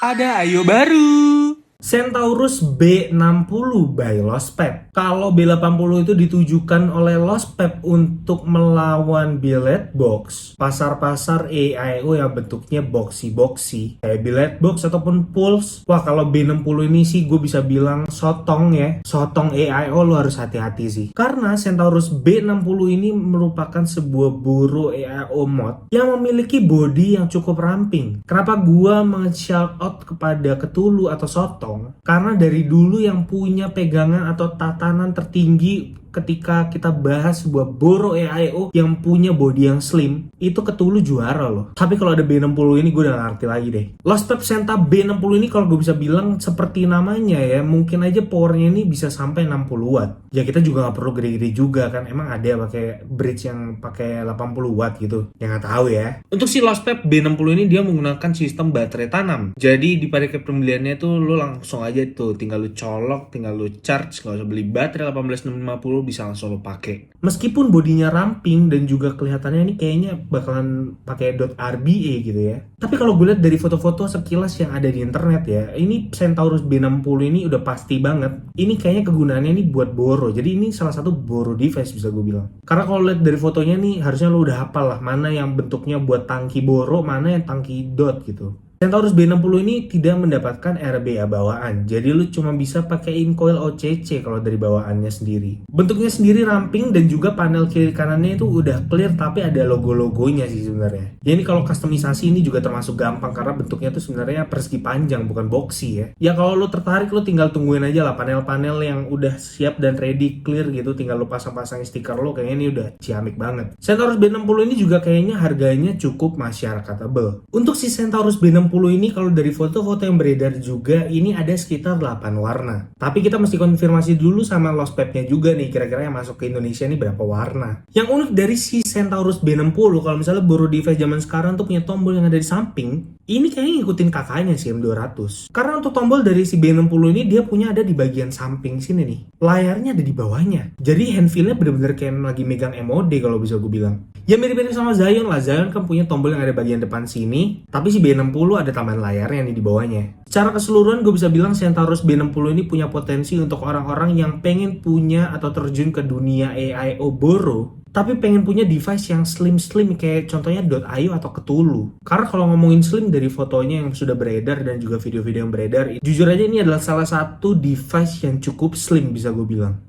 Ada Ayo baru. Centaurus B60 by Losspep. Kalau B80 itu ditujukan oleh Losspep untuk melawan billet box, pasar-pasar AIO yang bentuknya boxy-boxy, kayak billet box ataupun pulse. Wah, kalau B60 ini sih gue bisa bilang sotong ya. Sotong AIO lo harus hati-hati sih. Karena Centaurus B60 ini merupakan sebuah buru AIO mod yang memiliki body yang cukup ramping. Kenapa gue meng-shout out kepada Cthulhu atau Sotong? Karena dari dulu yang punya pegangan atau tatanan tertinggi ketika kita bahas sebuah boro AIO yang punya body yang slim, itu Cthulhu juara loh. Tapi kalau ada B60 ini gue udah gak ngerti lagi deh. Losspep Centa B60 ini kalau gue bisa bilang seperti namanya ya, mungkin aja powernya ini bisa sampai 60 watt. Ya kita juga gak perlu gede-gede juga kan, emang ada pakai bridge yang pakai 80 watt gitu. Ya gak tahu ya. Untuk si Losspep B60 ini dia menggunakan sistem baterai tanam. Jadi di paket pembeliannya tuh lo langsung aja tuh tinggal lu colok, tinggal lu charge, gak usah beli baterai 18650, bisa langsung lo pakai. Meskipun bodinya ramping dan juga kelihatannya ini kayaknya bakalan pakai .RBA gitu ya. Tapi kalau gue lihat dari foto-foto sekilas yang ada di internet ya, ini Centaurus B60 ini udah pasti banget. Ini kayaknya kegunaannya ini buat boro. Jadi ini salah satu boro device bisa gue bilang. Karena kalau lihat dari fotonya nih harusnya lo udah hafal lah mana yang bentuknya buat tangki boro, mana yang tangki dot gitu. Centaurus B60 ini tidak mendapatkan RBA bawaan, jadi lu cuma bisa pakaiin coil OCC kalau dari bawaannya sendiri. Bentuknya sendiri ramping dan juga panel kiri kanannya itu udah clear tapi ada logo-logonya sih sebenarnya. Ya ini kalau customisasi ini juga termasuk gampang karena bentuknya tuh sebenarnya persegi panjang bukan boxy ya. Ya kalau lu tertarik lu tinggal tungguin aja lah panel-panel yang udah siap dan ready clear gitu, tinggal lu pasang-pasangin stiker lo, kayaknya ini udah ciamik banget. Centaurus B60 ini juga kayaknya harganya cukup masyarakatable. Untuk si Centaurus B60 ini kalau dari foto-foto yang beredar juga ini ada sekitar 8 warna. Tapi kita mesti konfirmasi dulu sama Losspep-nya juga nih kira-kira yang masuk ke Indonesia ini berapa warna. Yang unik dari si Centaurus B60 kalau misalnya boro device zaman sekarang tuh punya tombol yang ada di samping, ini kayaknya ngikutin kakaknya sih M200. Karena untuk tombol dari si B60 ini dia punya ada di bagian samping sini nih. Layarnya ada di bawahnya. Jadi handfeel-nya bener-bener kayak lagi megang MOD kalau bisa gue bilang. Ya mirip-mirip sama Zion lah. Zion kan punya tombol yang ada bagian depan sini. Tapi si B60 ada tambahan layarnya nih di bawahnya. Secara keseluruhan gue bisa bilang Centaurus B60 ini punya potensi untuk orang-orang yang pengen punya atau terjun ke dunia AIO boro, tapi pengen punya device yang slim-slim kayak contohnya .io atau Cthulhu. Karena kalau ngomongin slim dari fotonya yang sudah beredar dan juga video-video yang beredar, jujur aja ini adalah salah satu device yang cukup slim bisa gue bilang.